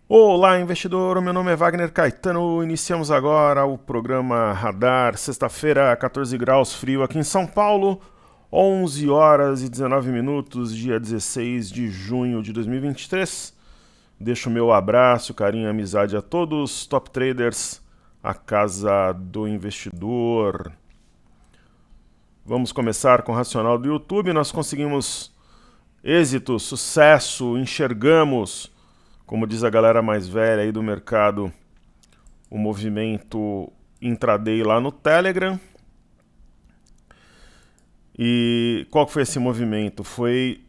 Olá, investidor. Meu nome é Wagner Caetano. Iniciamos agora o programa Radar. Sexta-feira, 14 graus, frio aqui em São Paulo. 11 horas e 19 minutos, dia 16 de junho de 2023. Deixo o meu abraço, carinho e amizade a todos os top traders, a casa do investidor. Vamos começar com o racional do YouTube. Nós conseguimos êxito, sucesso, enxergamos, como diz a galera mais velha aí do mercado, o movimento intraday lá no Telegram. E qual foi esse movimento? Foi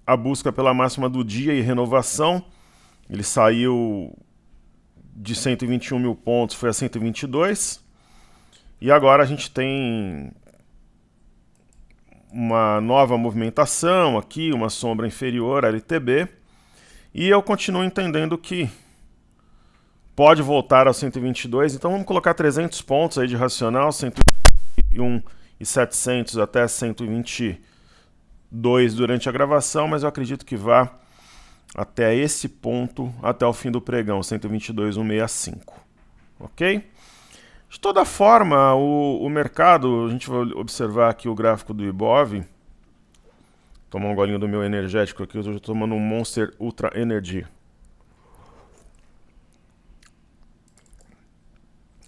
a busca pela máxima do dia e renovação. Ele saiu de 121 mil pontos, foi a 122. E agora a gente tem uma nova movimentação aqui, uma sombra inferior, LTB. E eu continuo entendendo que pode voltar ao 122, então vamos colocar 300 pontos aí de racional, 121.700 até 122 durante a gravação, mas eu acredito que vá até esse ponto, até o fim do pregão, 122.165, ok? De toda forma, o mercado, a gente vai observar aqui o gráfico do Ibov, tomar um golinho do meu energético aqui, hoje eu estou tomando um Monster Ultra Energy.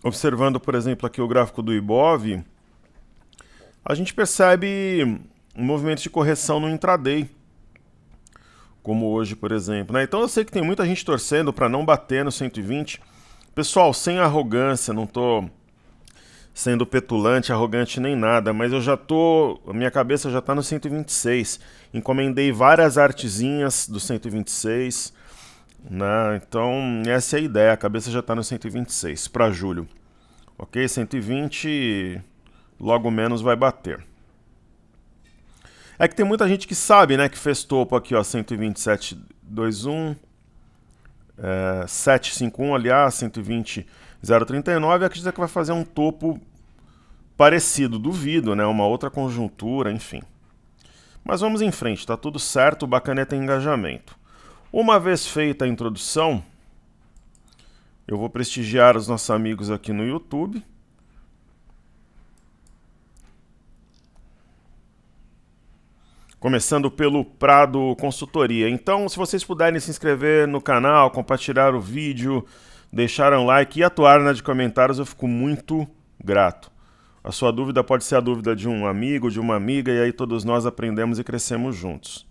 Observando, por exemplo, aqui o gráfico do Ibov, a gente percebe um movimento de correção no intraday, como hoje, por exemplo, né? Então eu sei que tem muita gente torcendo para não bater no 120. Pessoal, sem arrogância, não estou sendo petulante, arrogante nem nada, mas a minha cabeça já está no 126. Encomendei várias artezinhas do 126, né? Então essa é a ideia, a cabeça já está no 126 para julho. Ok, 120 logo menos vai bater. É que tem muita gente que sabe, né, que fez topo aqui, ó, 127.21, 751, aliás, 120.039, acredita que vai fazer um topo parecido, duvido, né, uma outra conjuntura, enfim. Mas vamos em frente, tá tudo certo, o bacana é ter engajamento. Uma vez feita a introdução, eu vou prestigiar os nossos amigos aqui no YouTube. Começando pelo Prado Consultoria. Então, se vocês puderem se inscrever no canal, compartilhar o vídeo, deixar um like e atuar na de comentários, eu fico muito grato. A sua dúvida pode ser a dúvida de um amigo, de uma amiga, e aí todos nós aprendemos e crescemos juntos.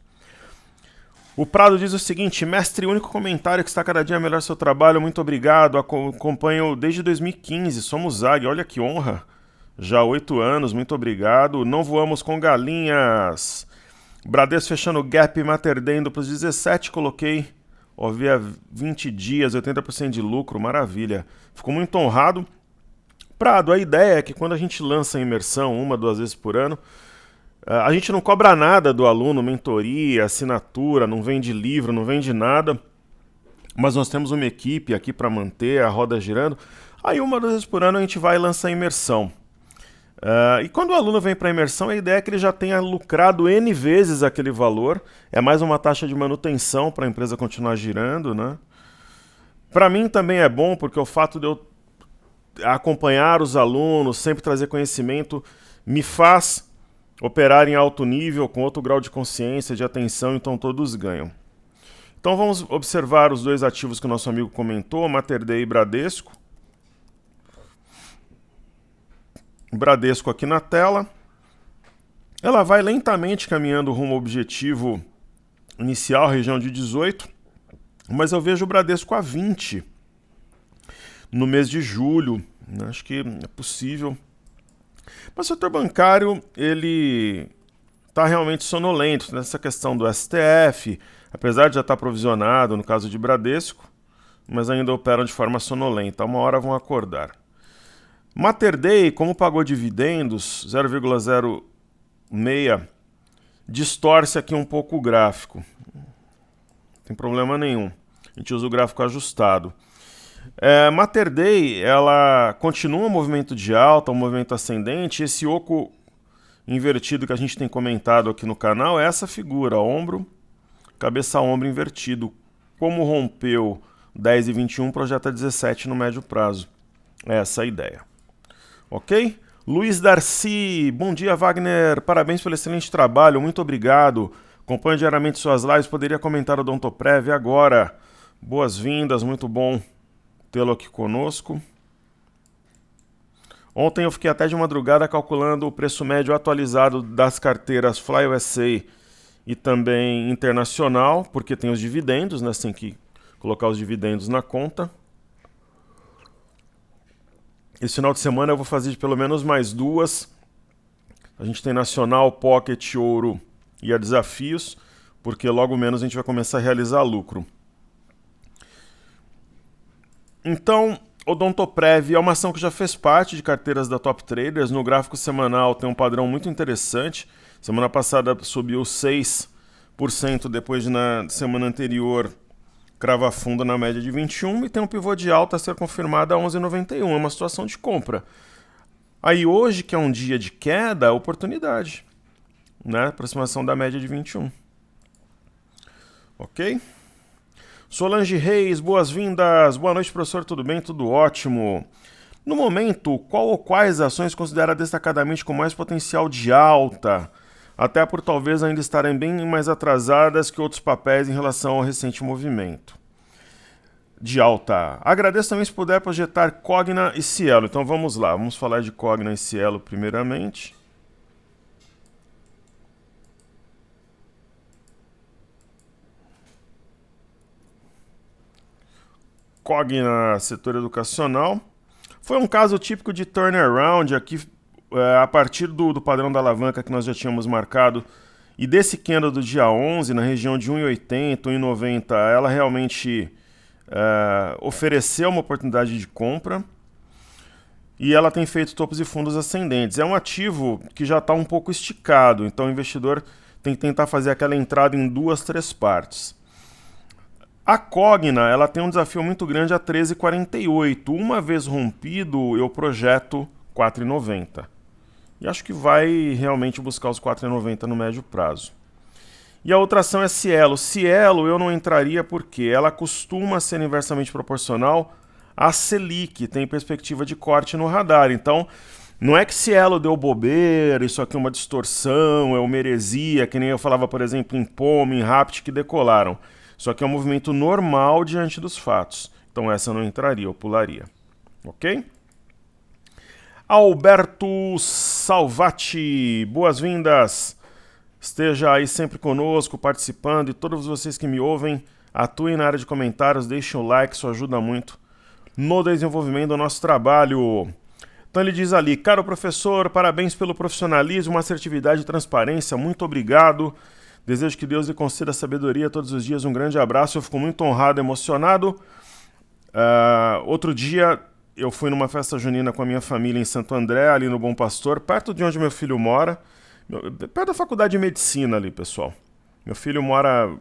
O Prado diz o seguinte: mestre, único comentário que está cada dia melhor seu trabalho, muito obrigado, acompanho desde 2015, somos ZAG, olha que honra, já há 8 anos, muito obrigado, não voamos com galinhas. Bradesco fechando o gap Mater Dei indo para os 17, coloquei, havia 20 dias, 80% de lucro, maravilha. Fico muito honrado. Prado, a ideia é que quando a gente lança a imersão 1, 2 vezes por ano, a gente não cobra nada do aluno, mentoria, assinatura, não vende livro, não vende nada, mas nós temos uma equipe aqui para manter a roda girando. Aí 1, 2 vezes por ano a gente vai lançar a imersão. E quando o aluno vem para a imersão, a ideia é que ele já tenha lucrado N vezes aquele valor. É mais uma taxa de manutenção para a empresa continuar girando, né? Para mim também é bom, porque o fato de eu acompanhar os alunos, sempre trazer conhecimento, me faz operar em alto nível, com outro grau de consciência, de atenção, então todos ganham. Então vamos observar os dois ativos que o nosso amigo comentou, Mater Dei e Bradesco. Bradesco aqui na tela. Ela vai lentamente caminhando rumo ao objetivo inicial, região de 18, mas eu vejo o Bradesco a 20 no mês de julho, né? Acho que é possível. Mas o setor bancário, ele está realmente sonolento nessa questão do STF, apesar de já estar provisionado no caso de Bradesco, mas ainda operam de forma sonolenta, uma hora vão acordar. Mater Dei, como pagou dividendos, 0,06, distorce aqui um pouco o gráfico. Não tem problema nenhum. A gente usa o gráfico ajustado. Mater Dei, ela continua um movimento de alta, um movimento ascendente. Esse oco invertido que a gente tem comentado aqui no canal é essa figura, ombro, cabeça-ombro invertido. Como rompeu 10,21 projeta 17 no médio prazo. É essa a ideia. Ok? Luiz Darcy, bom dia Wagner, parabéns pelo excelente trabalho, muito obrigado. Acompanho diariamente suas lives, poderia comentar o Odontoprev agora. Boas-vindas, muito bom tê-lo aqui conosco. Ontem eu fiquei até de madrugada calculando o preço médio atualizado das carteiras Fly USA e também Internacional, porque tem os dividendos, né? Você tem que colocar os dividendos na conta. Esse final de semana eu vou fazer de pelo menos mais duas. A gente tem Nacional, Pocket, Ouro e a Desafios, porque logo menos a gente vai começar a realizar lucro. Então, Odontoprev é uma ação que já fez parte de carteiras da Top Traders. No gráfico semanal tem um padrão muito interessante. Semana passada subiu 6%, depois de na semana anterior crava fundo na média de 21 e tem um pivô de alta a ser confirmado a 11,91. É uma situação de compra. Aí hoje, que é um dia de queda, oportunidade, né? Aproximação da média de 21. Ok? Solange Reis, boas-vindas. Boa noite, professor. Tudo bem? Tudo ótimo. No momento, qual ou quais ações considera destacadamente com mais potencial de alta? Até por talvez ainda estarem bem mais atrasadas que outros papéis em relação ao recente movimento de alta. Agradeço também se puder projetar Cogna e Cielo. Então vamos lá, vamos falar de Cogna e Cielo primeiramente. Cogna, setor educacional. Foi um caso típico de turnaround aqui, a partir do padrão da alavanca que nós já tínhamos marcado, e desse candle do dia 11, na região de 1,80, 1,90, ela realmente ofereceu uma oportunidade de compra, e ela tem feito topos e fundos ascendentes. É um ativo que já está um pouco esticado, então o investidor tem que tentar fazer aquela entrada em 2, 3 partes. A Cogna, ela tem um desafio muito grande a 13,48. Uma vez rompido, eu projeto 4,90. E acho que vai realmente buscar os 4,90 no médio prazo. E a outra ação é Cielo. Cielo eu não entraria porque ela costuma ser inversamente proporcional à Selic, tem perspectiva de corte no radar. Então, não é que Cielo deu bobeira, isso aqui é uma distorção, é uma heresia, que nem eu falava, por exemplo, em Pome, em Rapt, que decolaram. Isso aqui é um movimento normal diante dos fatos. Então essa eu não entraria, eu pularia. Ok? Alberto Salvati, boas-vindas. Esteja aí sempre conosco, participando. E todos vocês que me ouvem, atuem na área de comentários, deixem o like, isso ajuda muito no desenvolvimento do nosso trabalho. Então ele diz ali, caro professor, parabéns pelo profissionalismo, assertividade e transparência, muito obrigado. Desejo que Deus lhe conceda sabedoria todos os dias. Um grande abraço. Eu fico muito honrado, emocionado. Outro dia eu fui numa festa junina com a minha família em Santo André, ali no Bom Pastor, perto de onde meu filho mora. Perto da faculdade de medicina ali, pessoal. Meu filho mora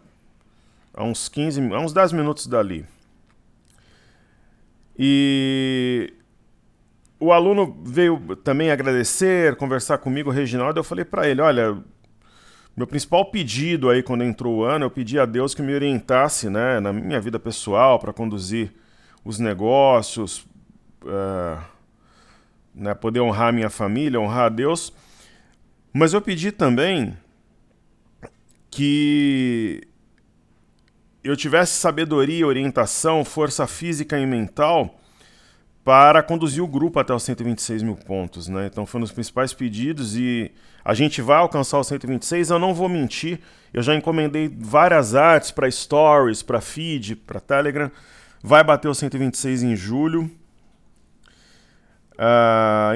a uns 10 minutos dali. E o aluno veio também agradecer, conversar comigo, o Reginaldo. Eu falei para ele, olha, meu principal pedido aí quando entrou o ano, eu pedi a Deus que me orientasse, né, na minha vida pessoal para conduzir os negócios, né, poder honrar a minha família, honrar a Deus. Mas eu pedi também que eu tivesse sabedoria, orientação, força física e mental para conduzir o grupo até os 126 mil pontos, né? Então foi um dos principais pedidos e a gente vai alcançar os 126, eu não vou mentir, eu já encomendei várias artes para Stories, para Feed, para Telegram, vai bater os 126 em julho.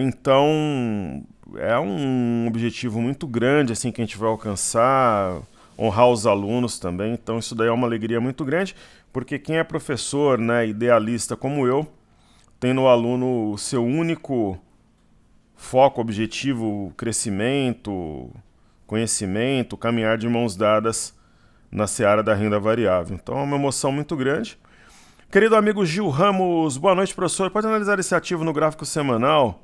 Então é um objetivo muito grande assim que a gente vai alcançar, honrar os alunos também, então isso daí é uma alegria muito grande, porque quem é professor, né, idealista como eu, tem no aluno o seu único foco, objetivo, crescimento, conhecimento, caminhar de mãos dadas na seara da renda variável. Então é uma emoção muito grande. Querido amigo Gil Ramos, boa noite, professor. Pode analisar esse ativo no gráfico semanal?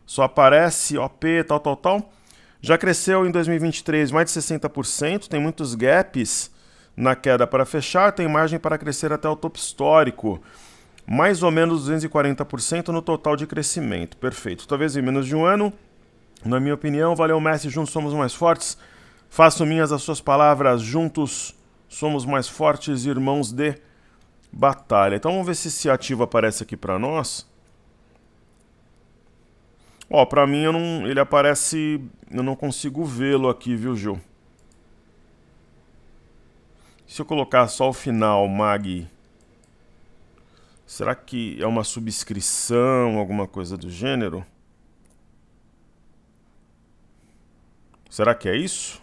Só aparece OP, tal. Já cresceu em 2023 mais de 60%, tem muitos gaps na queda para fechar, tem margem para crescer até o topo histórico. Mais ou menos 240% no total de crescimento. Perfeito. Talvez em menos de um ano. Na minha opinião, valeu Messi, juntos somos mais fortes. Faço minhas as suas palavras, juntos somos mais fortes, irmãos de batalha. Então vamos ver se esse ativo aparece aqui para nós. Ó, para mim ele aparece, eu não consigo vê-lo aqui, viu, Gil? Se eu colocar só o final, MAG, será que é uma subscrição, alguma coisa do gênero? Será que é isso?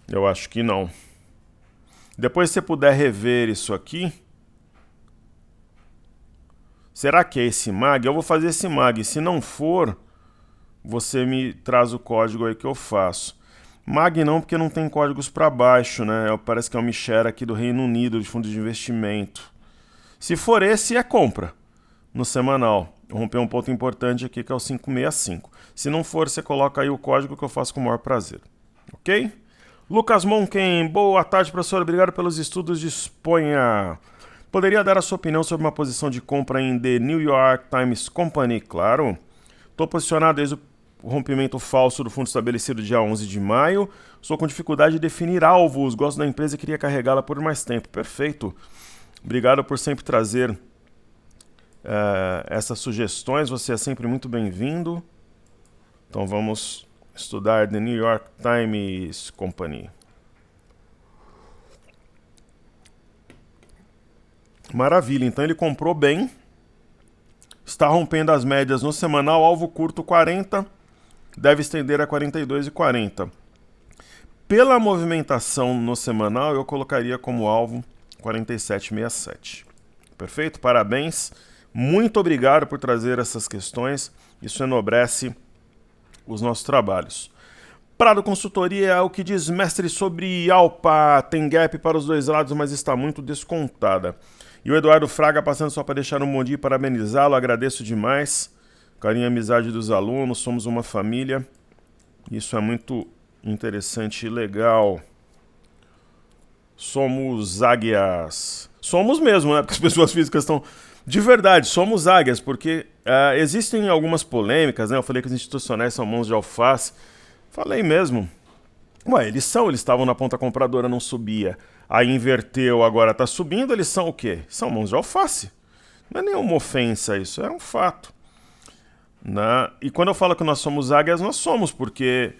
Eu acho que não. Depois, se você puder rever isso aqui. Será que é esse MAG? Eu vou fazer esse MAG. Se não for, você me traz o código aí que eu faço. MAG não, porque não tem códigos para baixo, né? Parece que é uma share aqui do Reino Unido, de fundo de investimento. Se for esse, é compra no semanal. Eu rompi um ponto importante aqui, que é o 565. Se não for, você coloca aí o código que eu faço com o maior prazer. Ok? Lucas Monken, boa tarde, professor. Obrigado pelos estudos. Disponha. Poderia dar a sua opinião sobre uma posição de compra em The New York Times Company? Claro. Estou posicionado desde o rompimento falso do fundo estabelecido dia 11 de maio. Estou com dificuldade de definir alvos. Gosto da empresa e queria carregá-la por mais tempo. Perfeito. Obrigado por sempre trazer essas sugestões. Você é sempre muito bem-vindo. Então vamos estudar The New York Times Company. Maravilha, então ele comprou bem. Está rompendo as médias no semanal, alvo curto 40, deve estender a 42,40. Pela movimentação no semanal, eu colocaria como alvo 47,67. Perfeito? Parabéns. Muito obrigado por trazer essas questões. Isso enobrece os nossos trabalhos. Prado Consultoria, o que diz mestre sobre Alpa? Tem gap para os dois lados, mas está muito descontada. E o Eduardo Fraga passando só para deixar um bom dia e parabenizá-lo. Agradeço demais. Carinho e amizade dos alunos, somos uma família. Isso é muito interessante e legal. Somos águias. Somos mesmo, né? Porque as pessoas físicas estão... De verdade, somos águias, porque existem algumas polêmicas, né? Eu falei que os institucionais são mãos de alface. Falei mesmo. Ué, eles estavam na ponta compradora, não subia. Aí inverteu, agora está subindo, eles são o quê? São mãos de alface. Não é nenhuma ofensa isso, é um fato. Né? E quando eu falo que nós somos águias, nós somos, porque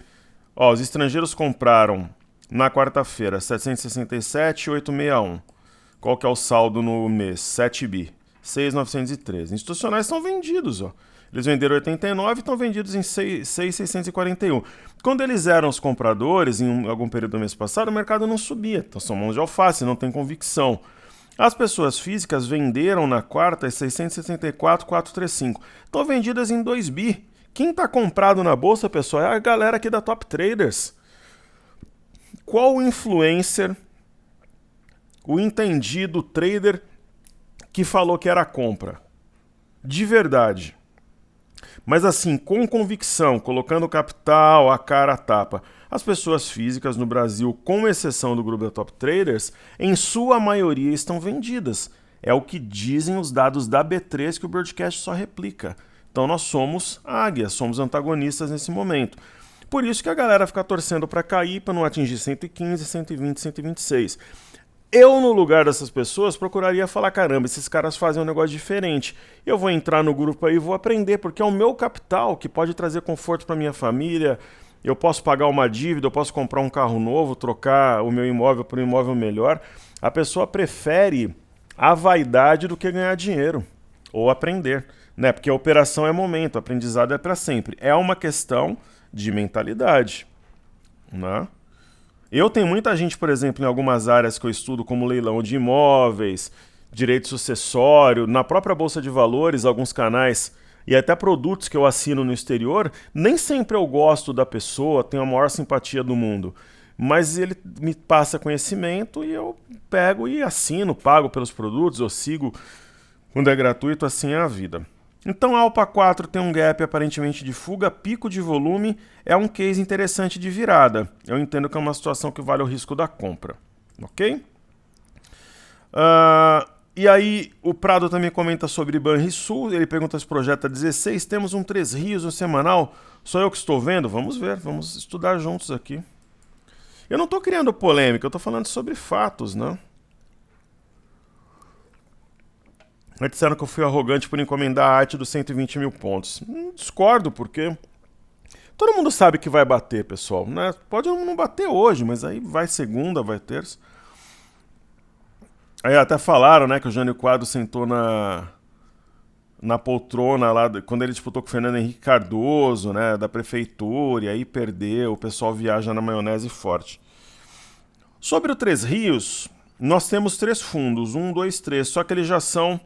os estrangeiros compraram na quarta-feira 767,861. Qual que é o saldo no mês? 7 bi. 6.913. Institucionais estão vendidos, ó. Eles venderam 89 e estão vendidos em 6.641. Quando eles eram os compradores, em algum período do mês passado, o mercado não subia. Então são mãos de alface, não tem convicção. As pessoas físicas venderam na quarta 664,435. Estão vendidas em 2 bi. Quem está comprado na bolsa, pessoal, é a galera aqui da Top Traders. Qual o influencer, o entendido trader que falou que era compra? De verdade. Mas assim, com convicção, colocando capital, a cara a tapa. As pessoas físicas no Brasil, com exceção do grupo da Top Traders, em sua maioria estão vendidas. É o que dizem os dados da B3 que o Broadcast só replica. Então nós somos águias, somos antagonistas nesse momento. Por isso que a galera fica torcendo para cair, para não atingir 115, 120, 126. Eu, no lugar dessas pessoas, procuraria falar, caramba, esses caras fazem um negócio diferente. Eu vou entrar no grupo aí e vou aprender, porque é o meu capital que pode trazer conforto para minha família. Eu posso pagar uma dívida, eu posso comprar um carro novo, trocar o meu imóvel por um imóvel melhor. A pessoa prefere a vaidade do que ganhar dinheiro ou aprender, né? Porque a operação é momento, o aprendizado é para sempre. É uma questão de mentalidade, né? Eu tenho muita gente, por exemplo, em algumas áreas que eu estudo, como leilão de imóveis, direito sucessório, na própria Bolsa de Valores, alguns canais e até produtos que eu assino no exterior, nem sempre eu gosto da pessoa, tenho a maior simpatia do mundo, mas ele me passa conhecimento e eu pego e assino, pago pelos produtos, eu sigo quando é gratuito, assim é a vida. Então a Alpa 4 tem um gap aparentemente de fuga, pico de volume, é um case interessante de virada. Eu entendo que é uma situação que vale o risco da compra. Ok? E aí o Prado também comenta sobre Banrisul, ele pergunta se projeta 16, temos um 3 Rios no semanal, só eu que estou vendo? Vamos ver, vamos estudar juntos aqui. Eu não estou criando polêmica, eu estou falando sobre fatos, né? Eles disseram que eu fui arrogante por encomendar a arte dos 120 mil pontos. Discordo, porque todo mundo sabe que vai bater, pessoal, né? Pode não bater hoje, mas aí vai segunda, vai terça. Aí até falaram, né, que o Jânio Quadros sentou na poltrona lá, quando ele disputou com o Fernando Henrique Cardoso, né, da prefeitura, e aí perdeu, o pessoal viaja na maionese forte. Sobre o Três Rios, nós temos 3 fundos, 1, 2, 3, só que eles já são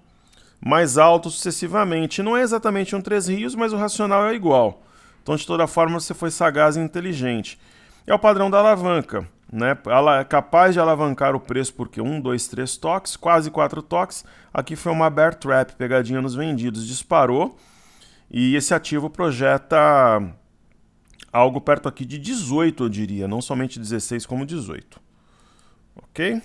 mais altos sucessivamente. Não é exatamente um 3 Rios, mas o racional é igual. Então, de toda forma, você foi sagaz e inteligente. É o padrão da alavanca, né? Ela é capaz de alavancar o preço porque 1, 2, 3 toques, quase 4 toques. Aqui foi uma bear trap, pegadinha nos vendidos, disparou. E esse ativo projeta algo perto aqui de 18, eu diria. Não somente 16, como 18. Ok?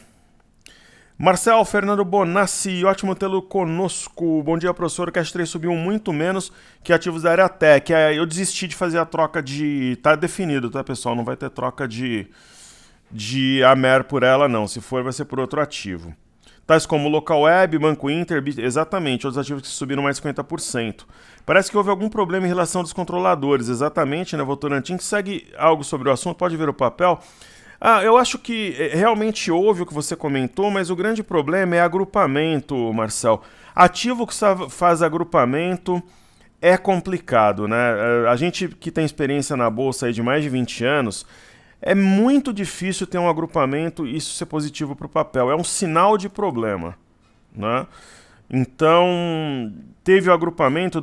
Marcel Fernando Bonassi, ótimo tê-lo conosco. Bom dia, professor. O Cash 3 subiu muito menos que ativos da Areatec. Eu desisti de fazer a troca de... Tá definido, tá, pessoal? Não vai ter troca de Amer por ela, não. Se for, vai ser por outro ativo. Tais como Local Web, Banco Inter, exatamente, outros ativos que subiram mais de 50%. Parece que houve algum problema em relação aos controladores. Exatamente, né, Votorantim? Segue algo sobre o assunto, pode ver o papel. Eu acho que realmente houve o que você comentou, mas o grande problema é agrupamento, Marcel. Ativo que faz agrupamento é complicado, né? A gente que tem experiência na bolsa aí de mais de 20 anos, é muito difícil ter um agrupamento e isso ser positivo para o papel. É um sinal de problema, né? Então, teve o agrupamento,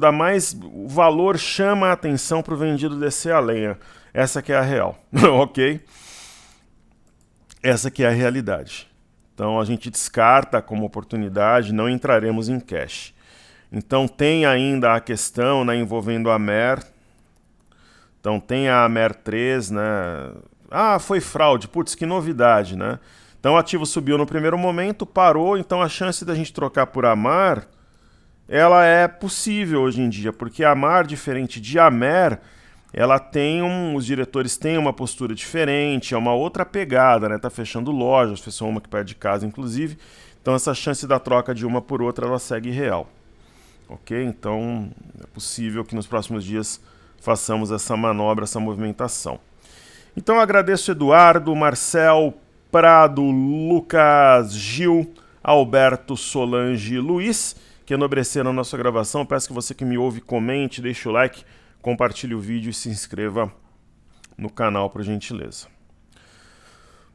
o valor chama a atenção para o vendido descer a lenha. Essa que é a real, ok? Essa que é a realidade. Então a gente descarta como oportunidade, não entraremos em cash. Então tem ainda a questão, né, envolvendo a Amer. Então tem a Amer 3, né? Foi fraude, putz, que novidade, né? Então o ativo subiu no primeiro momento, parou, então a chance da gente trocar por Amar, ela é possível hoje em dia, porque a Amar, diferente de Amer, ela tem os diretores têm uma postura diferente, é uma outra pegada, né? Tá fechando lojas, fechou uma aqui perto de casa, inclusive. Então essa chance da troca de uma por outra, ela segue real. Ok? Então é possível que nos próximos dias façamos essa manobra, essa movimentação. Então eu agradeço Eduardo, Marcel, Prado, Lucas, Gil, Alberto, Solange e Luiz, que enobreceram a nossa gravação. Peço que você que me ouve comente, deixe o like, compartilhe o vídeo e se inscreva no canal, por gentileza.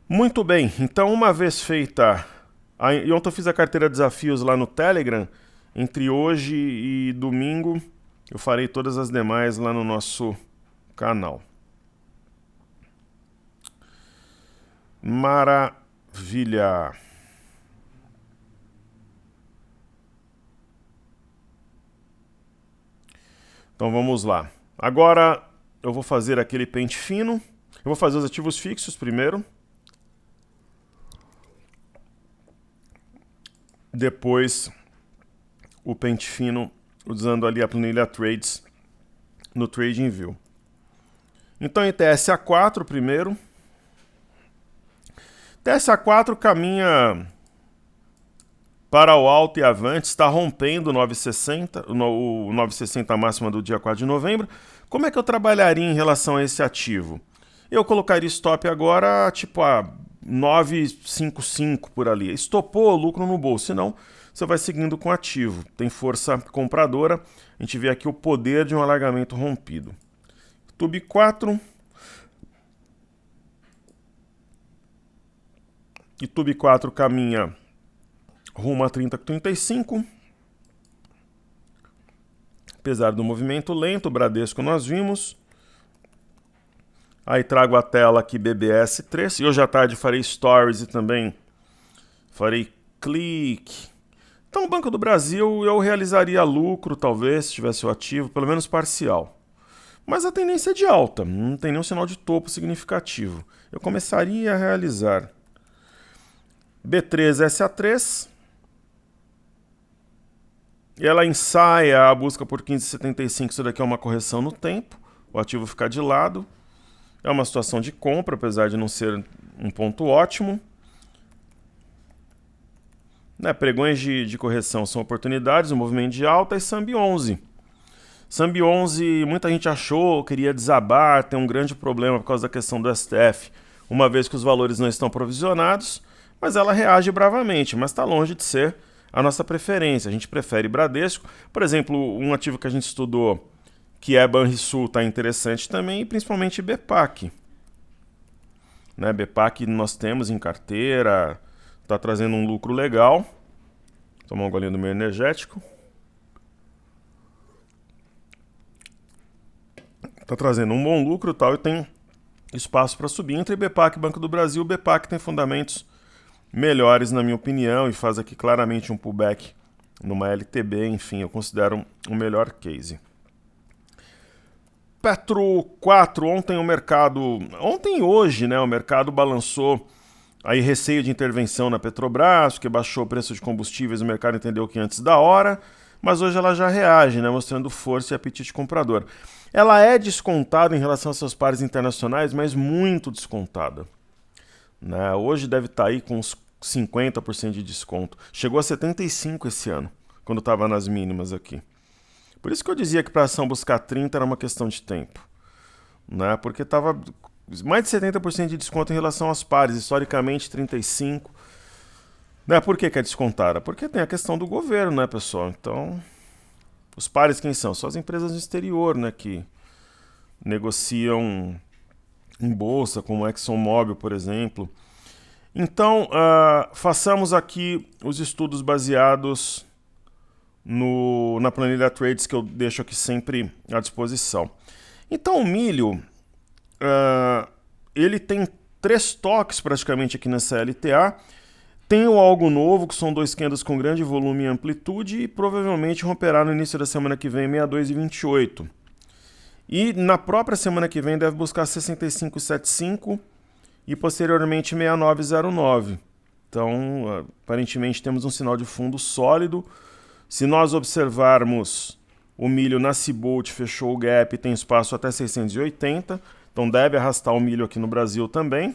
Muito bem, então uma vez feita... E ontem eu fiz a carteira de desafios lá no Telegram. Entre hoje e domingo eu farei todas as demais lá no nosso canal. Maravilha! Então vamos lá. Agora eu vou fazer aquele pente fino. Eu vou fazer os ativos fixos primeiro. Depois o pente fino usando ali a planilha Trades no TradingView. Então em TSA4 primeiro. TSA4 caminha para o alto e avante, está rompendo o 960, o 960 máxima do dia 4 de novembro. Como é que eu trabalharia em relação a esse ativo? Eu colocaria stop agora, tipo a 955 por ali. Estopou o lucro no bolso, senão você vai seguindo com o ativo. Tem força compradora, a gente vê aqui o poder de um alargamento rompido. TUB 4. E TUB 4 caminha rumo a 30,35. Apesar do movimento lento, o Bradesco nós vimos. Aí trago a tela aqui BBS 3. E hoje à tarde farei stories e também farei clique. Então, o Banco do Brasil eu realizaria lucro, talvez, se tivesse o ativo, pelo menos parcial. Mas a tendência é de alta, não tem nenhum sinal de topo significativo. Eu começaria a realizar B3SA3. Ela ensaia a busca por 15,75, isso daqui é uma correção no tempo, o ativo ficar de lado. É uma situação de compra, apesar de não ser um ponto ótimo. Pregões de correção são oportunidades, um movimento de alta e Sambi 11. Sambi 11, muita gente achou, queria desabar, tem um grande problema por causa da questão do STF, uma vez que os valores não estão provisionados, mas ela reage bravamente, mas está longe de ser a nossa preferência. A gente prefere Bradesco. Por exemplo, um ativo que a gente estudou, que é Banrisul, está interessante também, e principalmente BPAC. BPAC nós temos em carteira, está trazendo um lucro legal. Vou tomar um golinho do meu energético. Está trazendo um bom lucro tal, e tem espaço para subir. Entre BPAC e Banco do Brasil, o BPAC tem fundamentos melhores, na minha opinião, e faz aqui claramente um pullback numa LTB. Enfim, eu considero um melhor case. Petro 4, ontem e hoje, o mercado balançou aí receio de intervenção na Petrobras, que baixou o preço de combustíveis, o mercado entendeu que antes da hora, mas hoje ela já reage, mostrando força e apetite comprador. Ela é descontada em relação aos seus pares internacionais, mas muito descontada. Hoje deve estar aí com uns 50% de desconto. Chegou a 75% esse ano, quando estava nas mínimas aqui. Por isso que eu dizia que para a ação buscar 30 era uma questão de tempo. Porque estava mais de 70% de desconto em relação aos pares, historicamente 35%. Por que é descontada? Porque tem a questão do governo, pessoal? Então, os pares quem são? São as empresas no exterior, que negociam em bolsa, como a ExxonMobil, por exemplo. Então, façamos aqui os estudos baseados na planilha Trades, que eu deixo aqui sempre à disposição. Então, o milho, ele tem 3 toques praticamente aqui nessa LTA. Tem algo novo, que são 2 candles com grande volume e amplitude, e provavelmente romperá no início da semana que vem 62,28. E na própria semana que vem deve buscar 65,75 e posteriormente 69,09. Então, aparentemente temos um sinal de fundo sólido. Se nós observarmos o milho na Cbolt, fechou o gap e tem espaço até 680, então deve arrastar o milho aqui no Brasil também.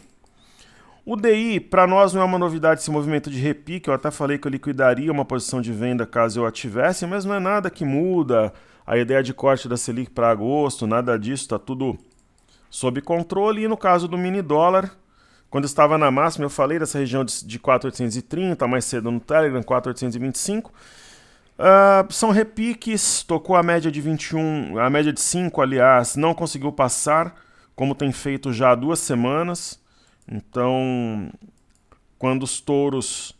O DI, para nós não é uma novidade esse movimento de repique, eu até falei que eu liquidaria uma posição de venda caso eu a tivesse, mas não é nada que muda a ideia de corte da Selic para agosto, nada disso, está tudo sob controle. E no caso do mini dólar, quando estava na máxima, eu falei dessa região de 4.830, mais cedo no Telegram, 4.825. São repiques, tocou a média de 21, a média de 5, aliás, não conseguiu passar, como tem feito já há 2 semanas. Então, quando os touros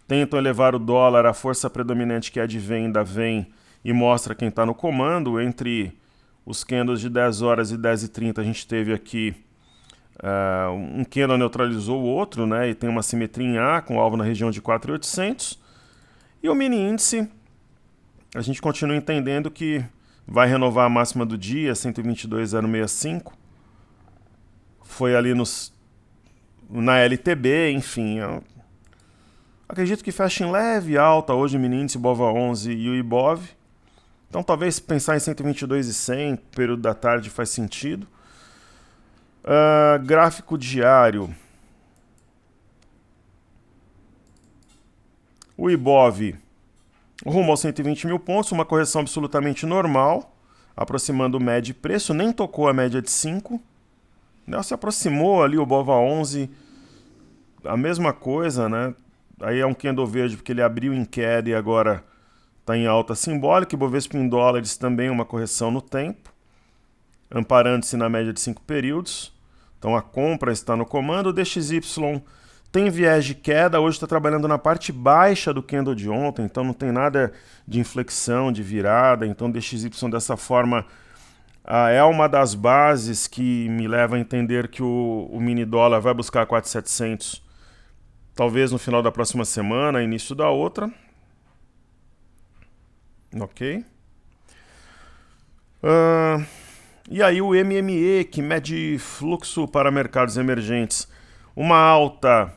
tentam elevar o dólar, a força predominante que é de venda vem e mostra quem está no comando. Entre os candles de 10 horas e 10h30 a gente teve aqui um candle neutralizou o outro, e tem uma simetria em A com alvo na região de 4.800. E o mini índice, a gente continua entendendo que vai renovar a máxima do dia, 122,065. Foi ali na LTB, enfim. Acredito que fecha em leve alta hoje o mini índice, BOVA11 e o IBOV. Então talvez pensar em 122,100, período da tarde, faz sentido. Gráfico diário. O IBOV rumo aos 120 mil pontos, uma correção absolutamente normal, aproximando o médio preço, nem tocou a média de 5. Se aproximou ali o BOVA11, a mesma coisa, Aí é um candle verde porque ele abriu em queda e agora está em alta simbólica. Ibovespa em dólares também uma correção no tempo, amparando-se na média de 5 períodos. Então a compra está no comando. O DXY tem viés de queda, hoje está trabalhando na parte baixa do candle de ontem, então não tem nada de inflexão, de virada. Então o DXY dessa forma é uma das bases que me leva a entender que o mini dólar vai buscar 4.700, talvez no final da próxima semana, início da outra. Ok? E aí o MME, que mede fluxo para mercados emergentes. Uma alta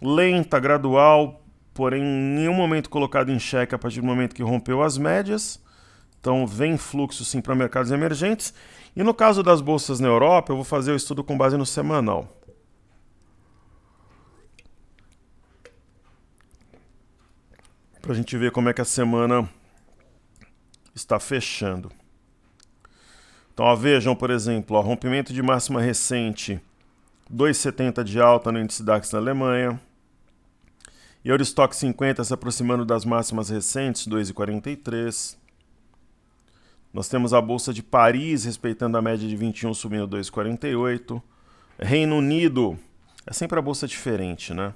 lenta, gradual, porém em nenhum momento colocado em xeque a partir do momento que rompeu as médias. Então vem fluxo sim para mercados emergentes. E no caso das bolsas na Europa, eu vou fazer o estudo com base no semanal. Para a gente ver como é que a semana está fechando. Então, ó, vejam, por exemplo, ó, rompimento de máxima recente, 2,70 de alta no índice DAX na Alemanha. Eurostock 50 se aproximando das máximas recentes, 2,43. Nós temos a Bolsa de Paris respeitando a média de 21, subindo 2,48. Reino Unido, é sempre a bolsa diferente, né?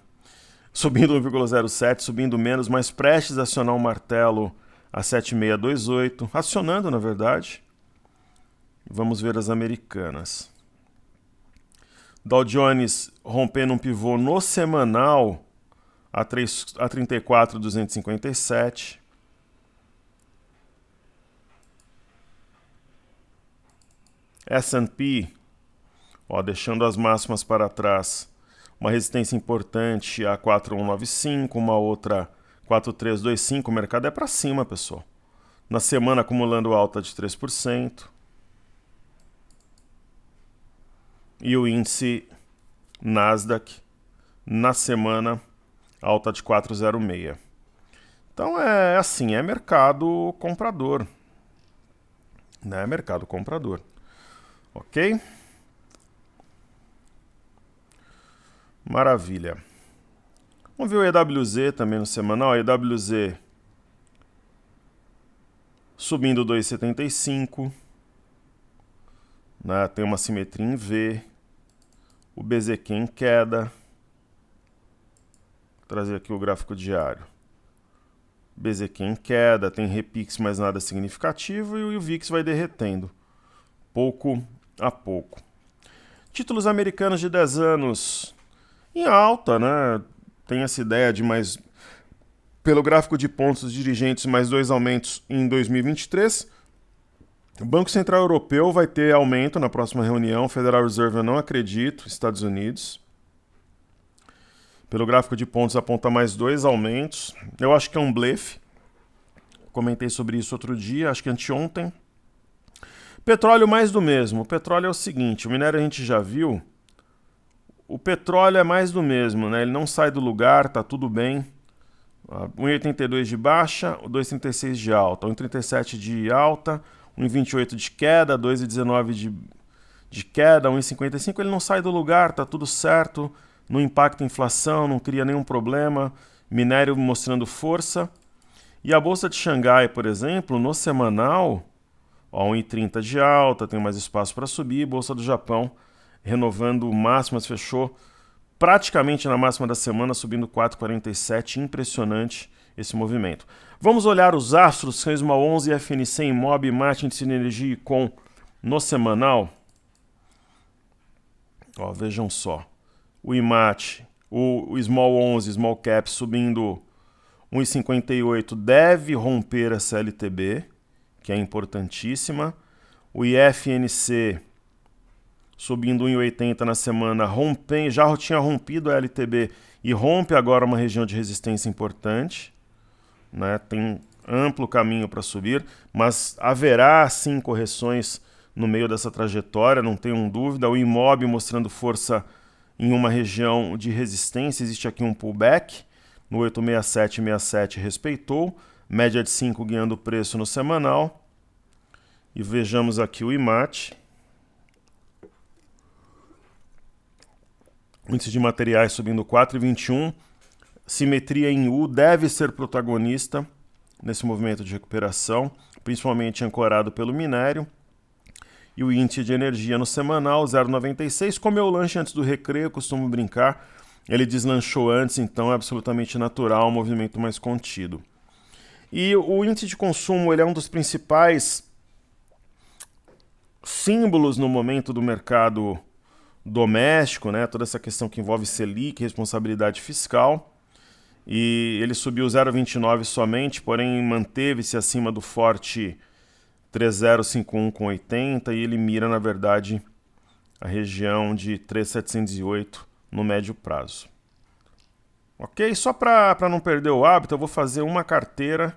Subindo 1,07, subindo menos, mas prestes a acionar um martelo a 7,628. Acionando, na verdade. Vamos ver as americanas. Dow Jones rompendo um pivô no semanal a 34.257. S&P, ó, deixando as máximas para trás. Uma resistência importante a 4.195, uma outra 4.325. O mercado é para cima, pessoal. Na semana acumulando alta de 3%. E o índice Nasdaq na semana alta de 4,06. Então é assim, é mercado comprador. Né? Mercado comprador. Ok? Maravilha. Vamos ver o EWZ também no semanal. EWZ subindo 2,75. Né? Tem uma simetria em V. O BZQ em queda. Vou trazer aqui o gráfico diário. BZQ em queda, tem repix, mas nada significativo, e o VIX vai derretendo, pouco a pouco. Títulos americanos de 10 anos em alta, né? Tem essa ideia de mais, pelo gráfico de pontos dos dirigentes, mais 2 aumentos em 2023. O Banco Central Europeu vai ter aumento na próxima reunião. Federal Reserve eu não acredito, Estados Unidos. Pelo gráfico de pontos aponta mais 2 aumentos. Eu acho que é um blefe. Comentei sobre isso outro dia, acho que anteontem. Petróleo mais do mesmo. O petróleo é o seguinte, o minério a gente já viu. O petróleo é mais do mesmo, né? Ele não sai do lugar, tá tudo bem. 1,82 de baixa, 2,36 de alta, 1,37 de alta, 1,28 de queda, 2,19 de queda, 1,55. Ele não sai do lugar, tá tudo certo. Não impacta a inflação, não cria nenhum problema. Minério mostrando força. E a Bolsa de Xangai, por exemplo, no semanal, 1,30 de alta, tem mais espaço para subir. Bolsa do Japão renovando máximas, fechou praticamente na máxima da semana, subindo 4,47. Impressionante esse movimento. Vamos olhar os astros, Sesma 11, FNC, Imob, MAT, Índice de Energia e Com no semanal. Ó, vejam só. O IMAT, o Small 11, Small Cap subindo 1,58, deve romper a CLTB, que é importantíssima. O IFNC subindo 1,80 na semana, já tinha rompido a LTB e rompe agora uma região de resistência importante. Né? Tem amplo caminho para subir, mas haverá sim correções no meio dessa trajetória, não tenham dúvida. O Imob mostrando força em uma região de resistência, existe aqui um pullback, no 867,67 respeitou, média de 5 guiando o preço no semanal. E vejamos aqui o IMAT. Índice de materiais subindo 4,21. Simetria em U deve ser protagonista nesse movimento de recuperação, principalmente ancorado pelo minério. E o índice de energia no semanal, 0,96. Comeu o lanche antes do recreio, eu costumo brincar. Ele deslanchou antes, então é absolutamente natural, um movimento mais contido. E o índice de consumo, ele é um dos principais símbolos no momento do mercado doméstico, né? Toda essa questão que envolve Selic, responsabilidade fiscal. e ele subiu 0,29 somente, porém manteve-se acima do forte 3051,80 e ele mira, na verdade, a região de 3,708 no médio prazo. Ok? Só para não perder o hábito, eu vou fazer uma carteira,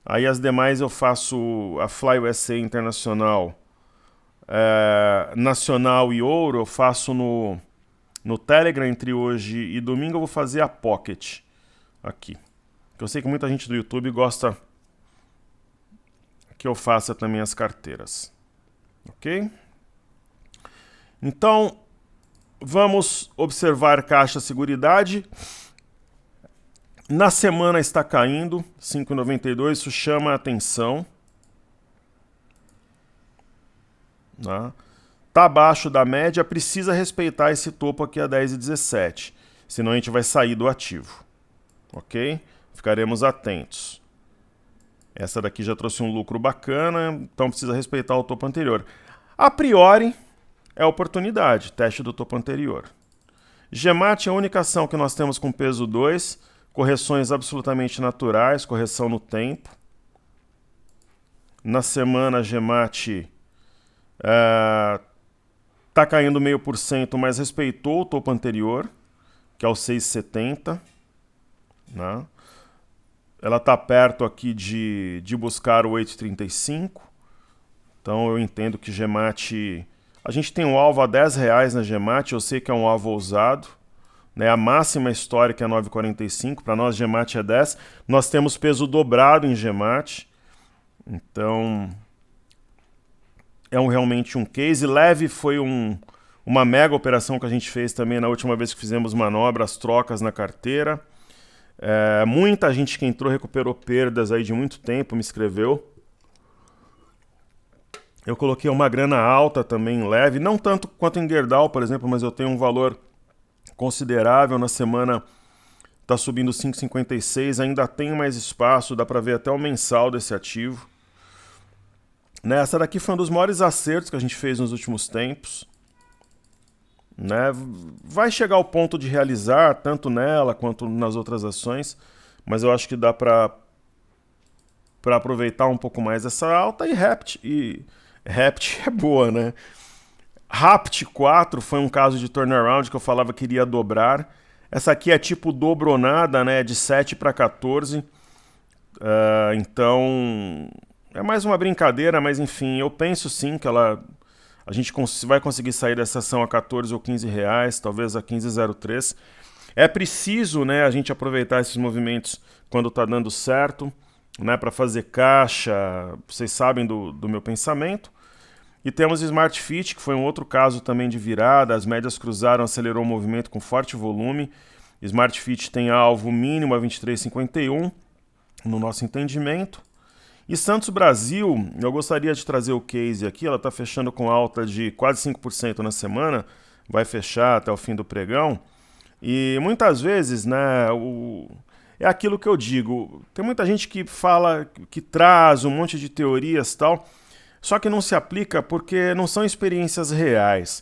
aí as demais eu faço a Fly USA Internacional, Nacional e Ouro, eu faço no Telegram entre hoje e domingo, eu vou fazer a Pocket aqui. Eu sei que muita gente do YouTube gosta que eu faça também as carteiras. Ok? Então, vamos observar Caixa Seguridade. Na semana está caindo, 5,92, isso chama a atenção. Está abaixo da média, precisa respeitar esse topo aqui a 10,17, senão a gente vai sair do ativo. Ok? Ficaremos atentos. Essa daqui já trouxe um lucro bacana, então precisa respeitar o topo anterior. A priori, é oportunidade, teste do topo anterior. Gemat é a única ação que nós temos com peso 2, correções absolutamente naturais, correção no tempo. Na semana, Gemat está caindo 0,5%, mas respeitou o topo anterior, que é o 6,70. Né? Ela está perto aqui de buscar o 8,35. Então eu entendo que Gemat... A gente tem um alvo a R$10 na Gemat, eu sei que é um alvo ousado. Né? A máxima histórica é 9,45, para nós Gemat é 10. Nós temos peso dobrado em Gemat. Então é realmente um case. Leve foi uma mega operação que a gente fez também na última vez que fizemos manobras, trocas na carteira. Muita gente que entrou recuperou perdas aí de muito tempo, me escreveu. Eu coloquei uma grana alta também, leve, não tanto quanto em Gerdau, por exemplo, mas eu tenho um valor considerável. Na semana está subindo 5,56, ainda tem mais espaço, dá para ver até o mensal desse ativo. Essa daqui foi um dos maiores acertos que a gente fez nos últimos tempos. Né? Vai chegar ao ponto de realizar, tanto nela quanto nas outras ações, mas eu acho que dá para aproveitar um pouco mais essa alta. E Rapt é boa, né? Rapt 4 foi um caso de turnaround que eu falava que iria dobrar. Essa aqui é tipo dobro ou nada, né? De 7 para 14. Então é mais uma brincadeira, mas enfim, eu penso sim que a gente vai conseguir sair dessa ação a 14 ou 15 reais, talvez a 15,03. É preciso, né, a gente aproveitar esses movimentos quando está dando certo, né, para fazer caixa. Vocês sabem do meu pensamento. E temos Smart Fit, que foi um outro caso também de virada. As médias cruzaram, acelerou o movimento com forte volume. Smart Fit tem alvo mínimo a 23,51 no nosso entendimento. E Santos Brasil, eu gostaria de trazer o case aqui, ela está fechando com alta de quase 5% na semana, vai fechar até o fim do pregão. E muitas vezes, né, é aquilo que eu digo, tem muita gente que fala, que traz um monte de teorias e tal, só que não se aplica porque não são experiências reais.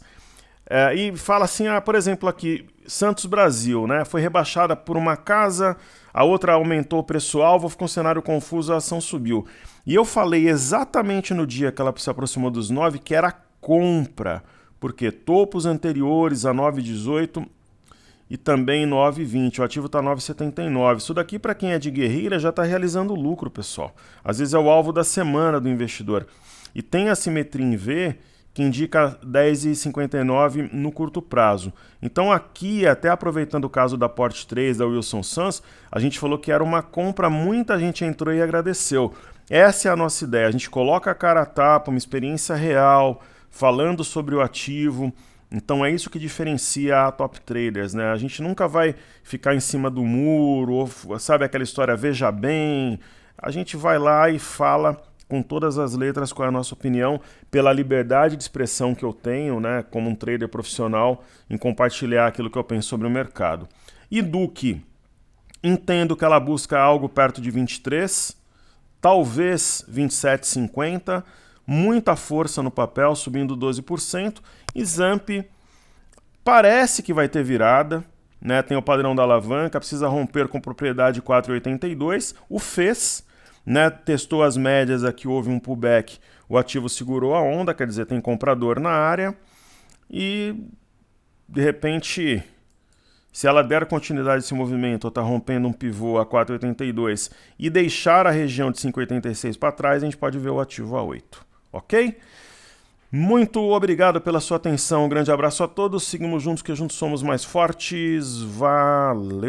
E fala assim, por exemplo aqui, Santos Brasil, né, foi rebaixada por uma casa, a outra aumentou o preço-alvo, ficou um cenário confuso, a ação subiu. E eu falei exatamente no dia que ela se aproximou dos 9, que era compra, porque topos anteriores a 9,18 e também 9,20, o ativo está 9,79. Isso daqui, para quem é de guerreira, já está realizando lucro, pessoal. Às vezes é o alvo da semana do investidor. E tem a simetria em V, que indica 10,59 no curto prazo. Então aqui, até aproveitando o caso da Porte 3, da Wilson Sons, a gente falou que era uma compra, muita gente entrou e agradeceu. Essa é a nossa ideia, a gente coloca a cara a tapa, uma experiência real, falando sobre o ativo. Então é isso que diferencia a Top Traders, né? A gente nunca vai ficar em cima do muro, ou sabe aquela história, veja bem. A gente vai lá e fala com todas as letras qual é a nossa opinião, pela liberdade de expressão que eu tenho, né, como um trader profissional, em compartilhar aquilo que eu penso sobre o mercado. E Duque, entendo que ela busca algo perto de 23, talvez 27,50, muita força no papel, subindo 12%, e Zamp parece que vai ter virada, né? Tem o padrão da alavanca, precisa romper com propriedade 4,82. O fez, né? Testou as médias aqui, houve um pullback, o ativo segurou a onda, quer dizer, tem comprador na área. E, de repente, se ela der continuidade a esse movimento, ou está rompendo um pivô a 4,82 e deixar a região de 5,86 para trás, a gente pode ver o ativo a 8, ok? Muito obrigado pela sua atenção, um grande abraço a todos, seguimos juntos que juntos somos mais fortes, valeu!